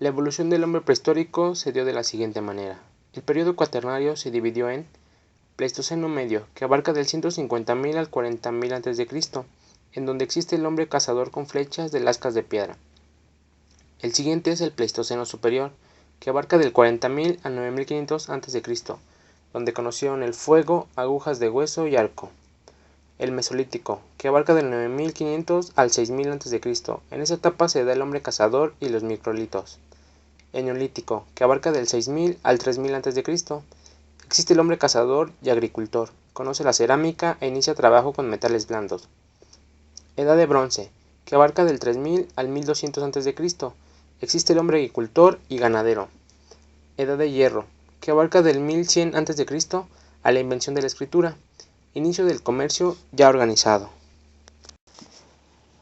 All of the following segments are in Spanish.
La evolución del hombre prehistórico se dio de la siguiente manera. El período cuaternario se dividió en Pleistoceno medio, que abarca del 150.000 al 40.000 a.C., en donde existe el hombre cazador con flechas de lascas de piedra. El siguiente es el Pleistoceno superior, que abarca del 40.000 al 9.500 a.C., donde conocieron el fuego, agujas de hueso y arco. El Mesolítico, que abarca del 9.500 al 6.000 a.C., en esa etapa se da el hombre cazador y los microlitos. El Neolítico, que abarca del 6.000 al 3.000 a.C., existe el hombre cazador y agricultor, conoce la cerámica e inicia trabajo con metales blandos. Edad de Bronce, que abarca del 3.000 al 1.200 a.C., existe el hombre agricultor y ganadero. Edad de Hierro, que abarca del 1.100 a.C. a la invención de la escritura, inicio del comercio ya organizado.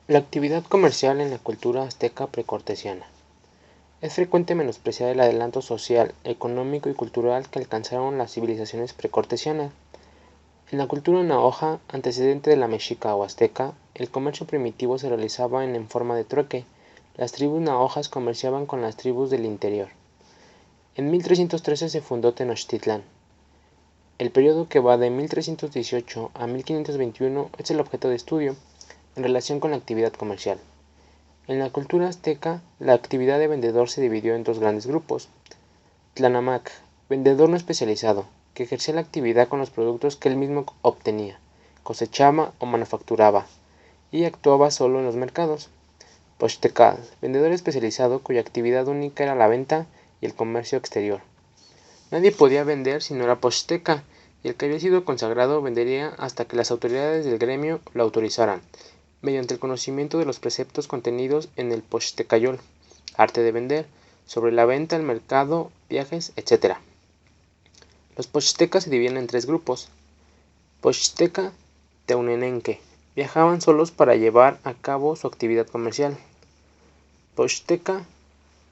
La actividad comercial en la cultura azteca precortesiana. Es frecuente menospreciar el adelanto social, económico y cultural que alcanzaron las civilizaciones precortesianas. En la cultura nahoja, antecedente de la mexica o azteca, el comercio primitivo se realizaba en forma de trueque. Las tribus nahojas comerciaban con las tribus del interior. En 1313 se fundó Tenochtitlán. El periodo que va de 1318 a 1521 es el objeto de estudio en relación con la actividad comercial. En la cultura azteca, la actividad de vendedor se dividió en dos grandes grupos. Tlanamac, vendedor no especializado, que ejercía la actividad con los productos que él mismo obtenía, cosechaba o manufacturaba, y actuaba solo en los mercados. Pochtecatl, vendedor especializado cuya actividad única era la venta y el comercio exterior. Nadie podía vender si no era posteca, y el que había sido consagrado vendería hasta que las autoridades del gremio lo autorizaran, mediante el conocimiento de los preceptos contenidos en el Pochtecayol, arte de vender, sobre la venta, el mercado, viajes, etc. Los pochtecas se dividen en tres grupos. Pochtecá teunenenque, viajaban solos para llevar a cabo su actividad comercial. Pochtecá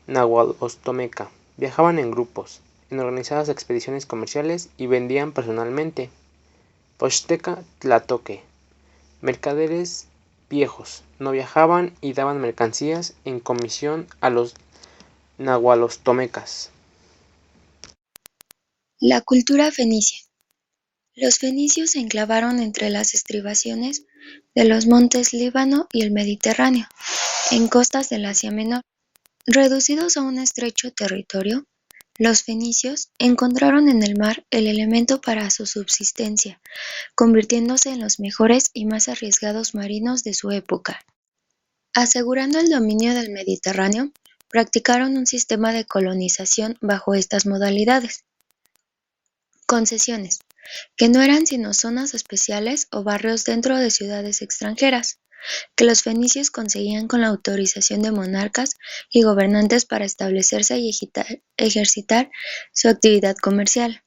nahualostomeca, viajaban en grupos, en organizadas expediciones comerciales y vendían personalmente. Pochtecá tlatoque, mercaderes viejos, no viajaban y daban mercancías en comisión a los nahualostomecas. La cultura fenicia. Los fenicios se enclavaron entre las estribaciones de los montes Líbano y el Mediterráneo, en costas del Asia Menor. Reducidos a un estrecho territorio, los fenicios encontraron en el mar el elemento para su subsistencia, convirtiéndose en los mejores y más arriesgados marinos de su época. Asegurando el dominio del Mediterráneo, practicaron un sistema de colonización bajo estas modalidades. Concesiones, que no eran sino zonas especiales o barrios dentro de ciudades extranjeras, que los fenicios conseguían con la autorización de monarcas y gobernantes para establecerse y ejercitar su actividad comercial.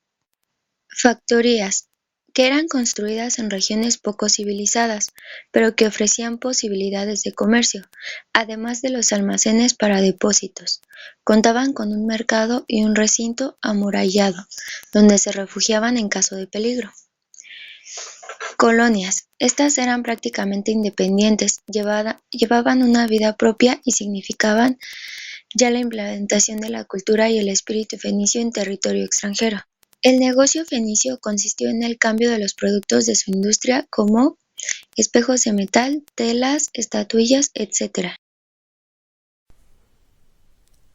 Factorías, que eran construidas en regiones poco civilizadas, pero que ofrecían posibilidades de comercio, además de los almacenes para depósitos. Contaban con un mercado y un recinto amurallado, donde se refugiaban en caso de peligro. Colonias, estas eran prácticamente independientes, llevaban una vida propia y significaban ya la implementación de la cultura y el espíritu fenicio en territorio extranjero. El negocio fenicio consistió en el cambio de los productos de su industria como espejos de metal, telas, estatuillas, etc.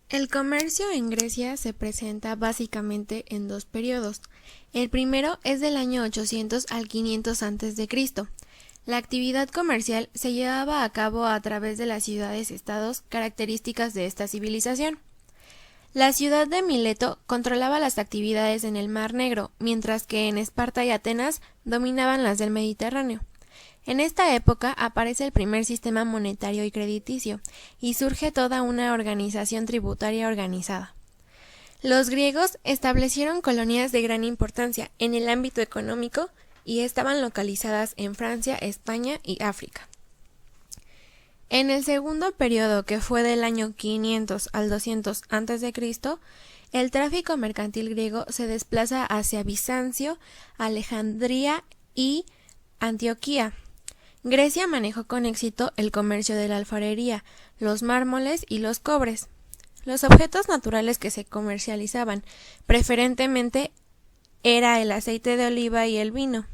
El comercio en Grecia se presenta básicamente en dos periodos. El primero es del año 800 al 500 a.C. La actividad comercial se llevaba a cabo a través de las ciudades-estados características de esta civilización. La ciudad de Mileto controlaba las actividades en el Mar Negro, mientras que en Esparta y Atenas dominaban las del Mediterráneo. En esta época aparece el primer sistema monetario y crediticio, y surge toda una organización tributaria organizada. Los griegos establecieron colonias de gran importancia en el ámbito económico y estaban localizadas en Francia, España y África. En el segundo periodo, que fue del año 500 al 200 a.C., el tráfico mercantil griego se desplaza hacia Bizancio, Alejandría y Antioquía. Grecia manejó con éxito el comercio de la alfarería, los mármoles y los cobres. Los objetos naturales que se comercializaban preferentemente era el aceite de oliva y el vino.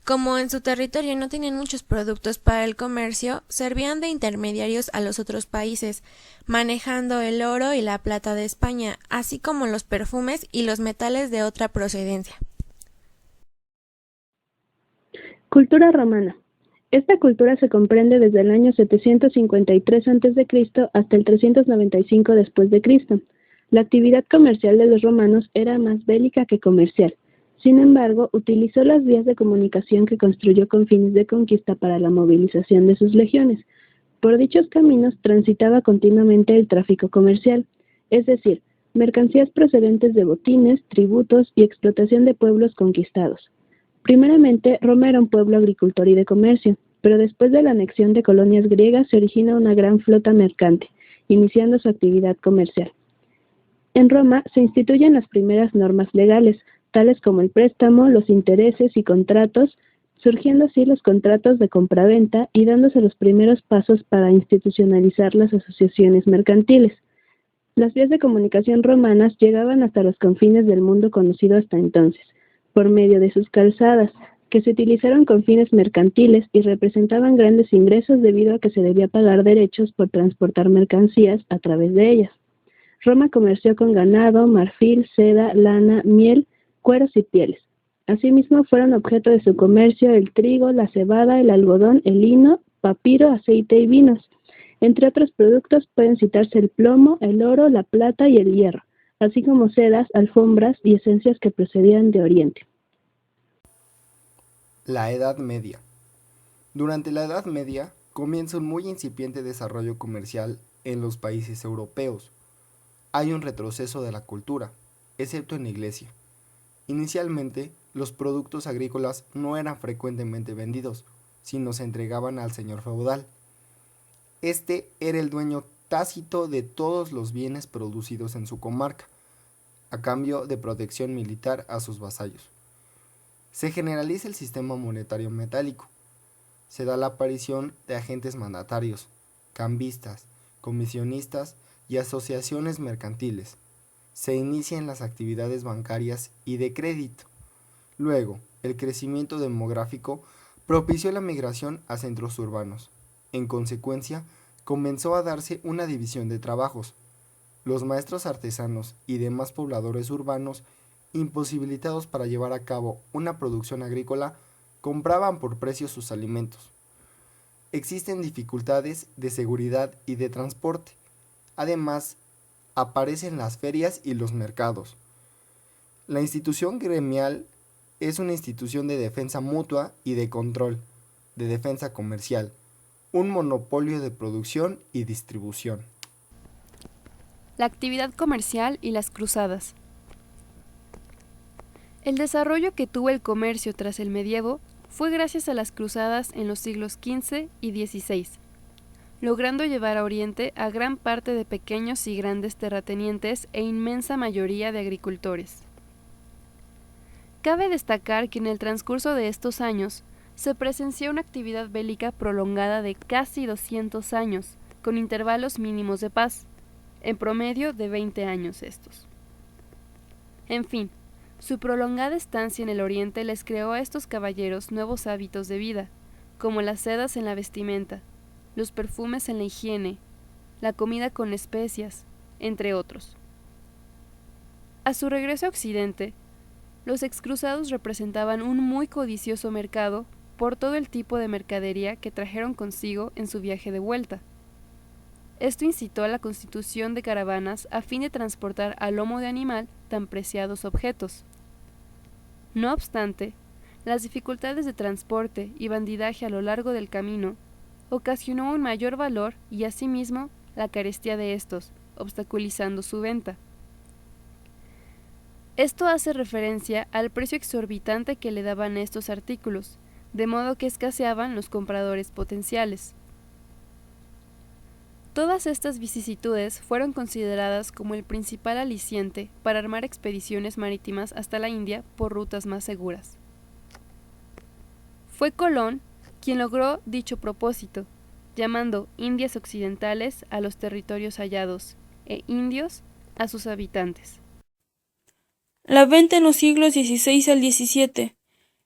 Como en su territorio no tenían muchos productos para el comercio, servían de intermediarios a los otros países, manejando el oro y la plata de España, así como los perfumes y los metales de otra procedencia. Cultura romana. Esta cultura se comprende desde el año 753 a.C. hasta el 395 después de Cristo. La actividad comercial de los romanos era más bélica que comercial. Sin embargo, utilizó las vías de comunicación que construyó con fines de conquista para la movilización de sus legiones. Por dichos caminos transitaba continuamente el tráfico comercial, es decir, mercancías procedentes de botines, tributos y explotación de pueblos conquistados. Primeramente, Roma era un pueblo agricultor y de comercio, pero después de la anexión de colonias griegas se origina una gran flota mercante, iniciando su actividad comercial. En Roma se instituyen las primeras normas legales, tales como el préstamo, los intereses y contratos, surgiendo así los contratos de compraventa y dándose los primeros pasos para institucionalizar las asociaciones mercantiles. Las vías de comunicación romanas llegaban hasta los confines del mundo conocido hasta entonces, por medio de sus calzadas, que se utilizaron con fines mercantiles y representaban grandes ingresos debido a que se debía pagar derechos por transportar mercancías a través de ellas. Roma comerció con ganado, marfil, seda, lana, miel, cueros y pieles. Asimismo, fueron objeto de su comercio el trigo, la cebada, el algodón, el lino, papiro, aceite y vinos. Entre otros productos pueden citarse el plomo, el oro, la plata y el hierro, así como sedas, alfombras y esencias que procedían de Oriente. La Edad Media. Durante la Edad Media comienza un muy incipiente desarrollo comercial en los países europeos. Hay un retroceso de la cultura, excepto en la Iglesia. Inicialmente, los productos agrícolas no eran frecuentemente vendidos, sino se entregaban al señor feudal. Este era el dueño tácito de todos los bienes producidos en su comarca, a cambio de protección militar a sus vasallos. Se generaliza el sistema monetario metálico. Se da la aparición de agentes mandatarios, cambistas, comisionistas y asociaciones mercantiles. Se inician las actividades bancarias y de crédito. Luego, el crecimiento demográfico propició la migración a centros urbanos. En consecuencia, comenzó a darse una división de trabajos. Los maestros artesanos y demás pobladores urbanos, imposibilitados para llevar a cabo una producción agrícola, compraban por precio sus alimentos. Existen dificultades de seguridad y de transporte. Además, aparecen las ferias y los mercados. La institución gremial es una institución de defensa mutua y de control, de defensa comercial, un monopolio de producción y distribución. La actividad comercial y las cruzadas. El desarrollo que tuvo el comercio tras el medievo fue gracias a las cruzadas en los siglos XV y XVI, logrando llevar a Oriente a gran parte de pequeños y grandes terratenientes e inmensa mayoría de agricultores. Cabe destacar que en el transcurso de estos años se presenció una actividad bélica prolongada de casi 200 años, con intervalos mínimos de paz, en promedio de 20 años estos. En fin, su prolongada estancia en el Oriente les creó a estos caballeros nuevos hábitos de vida, como las sedas en la vestimenta, los perfumes en la higiene, la comida con especias, entre otros. A su regreso a Occidente, los excruzados representaban un muy codicioso mercado por todo el tipo de mercadería que trajeron consigo en su viaje de vuelta. Esto incitó a la constitución de caravanas a fin de transportar a lomo de animal tan preciados objetos. No obstante, las dificultades de transporte y bandidaje a lo largo del camino ocasionó un mayor valor y asimismo la carestía de estos, obstaculizando su venta. Esto hace referencia al precio exorbitante que le daban estos artículos, de modo que escaseaban los compradores potenciales. Todas estas vicisitudes fueron consideradas como el principal aliciente para armar expediciones marítimas hasta la India por rutas más seguras. Fue Colón quien logró dicho propósito, llamando Indias Occidentales a los territorios hallados e indios a sus habitantes. La venta en los siglos XVI al XVII.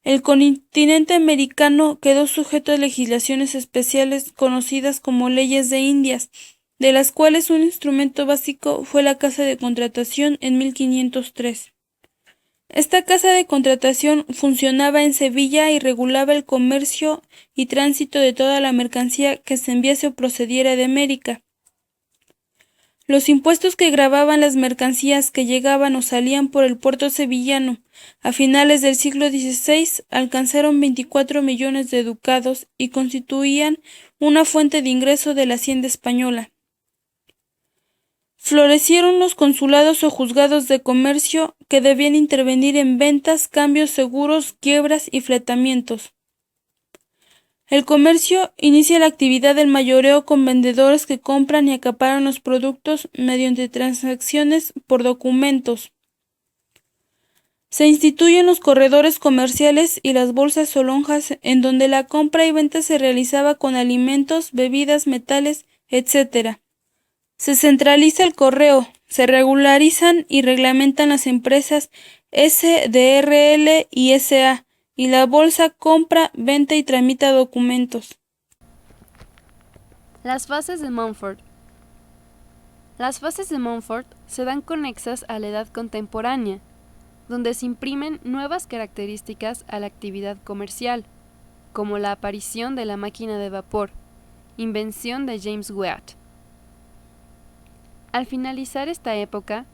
El continente americano quedó sujeto a legislaciones especiales conocidas como leyes de Indias, de las cuales un instrumento básico fue la Casa de Contratación en 1503. Esta casa de contratación funcionaba en Sevilla y regulaba el comercio y tránsito de toda la mercancía que se enviase o procediera de América. Los impuestos que gravaban las mercancías que llegaban o salían por el puerto sevillano a finales del siglo XVI alcanzaron 24 millones de ducados y constituían una fuente de ingreso de la hacienda española. Florecieron los consulados o juzgados de comercio que debían intervenir en ventas, cambios, seguros, quiebras y fletamientos. El comercio inicia la actividad del mayoreo con vendedores que compran y acaparan los productos mediante transacciones por documentos. Se instituyen los corredores comerciales y las bolsas o lonjas en donde la compra y venta se realizaba con alimentos, bebidas, metales, etc. Se centraliza el correo, se regularizan y reglamentan las empresas SDRL y SA, y la bolsa compra, venta y tramita documentos. Las fases de Montfort. Las fases de Montfort se dan conexas a la edad contemporánea, donde se imprimen nuevas características a la actividad comercial, como la aparición de la máquina de vapor, invención de James Watt. Al finalizar esta época,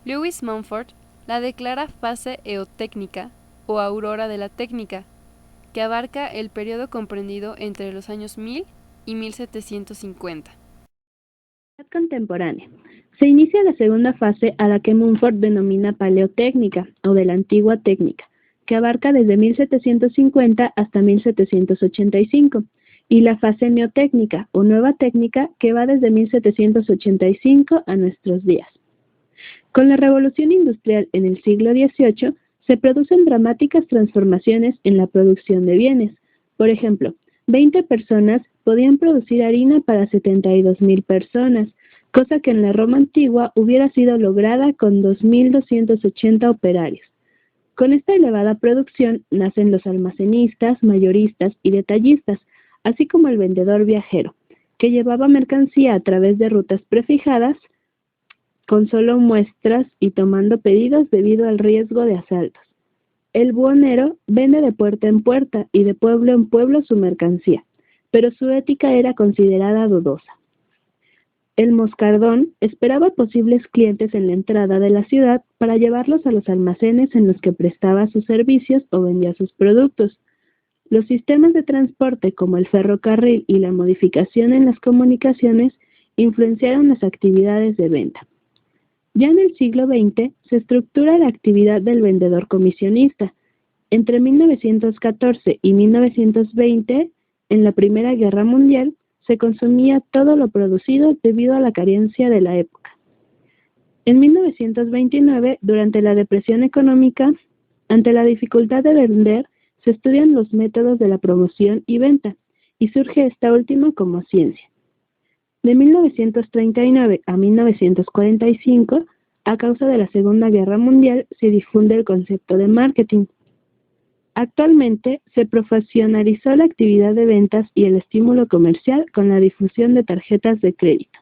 Lewis Montfort la declara fase eotécnica o aurora de la técnica, que abarca el periodo comprendido entre los años 1000 y 1750. Contemporánea. Se inicia la segunda fase a la que Montfort denomina paleotécnica o de la antigua técnica, que abarca desde 1750 hasta 1785, y la fase neotécnica o nueva técnica que va desde 1785 a nuestros días. Con la revolución industrial en el siglo XVIII, se producen dramáticas transformaciones en la producción de bienes. Por ejemplo, 20 personas podían producir harina para 72,000 personas, cosa que en la Roma antigua hubiera sido lograda con 2,280 operarios. Con esta elevada producción nacen los almacenistas, mayoristas y detallistas, así como el vendedor viajero, que llevaba mercancía a través de rutas prefijadas, con solo muestras y tomando pedidos debido al riesgo de asaltos. El buhonero vende de puerta en puerta y de pueblo en pueblo su mercancía, pero su ética era considerada dudosa. El moscardón esperaba posibles clientes en la entrada de la ciudad para llevarlos a los almacenes en los que prestaba sus servicios o vendía sus productos. Los sistemas de transporte como el ferrocarril y la modificación en las comunicaciones influenciaron las actividades de venta. Ya en el siglo XX se estructura la actividad del vendedor comisionista. Entre 1914 y 1920, en la Primera Guerra Mundial, se consumía todo lo producido debido a la carencia de la época. En 1929, durante la depresión económica, ante la dificultad de vender, se estudian los métodos de la promoción y venta, y surge esta última como ciencia. De 1939 a 1945, a causa de la Segunda Guerra Mundial, se difunde el concepto de marketing. Actualmente, se profesionalizó la actividad de ventas y el estímulo comercial con la difusión de tarjetas de crédito.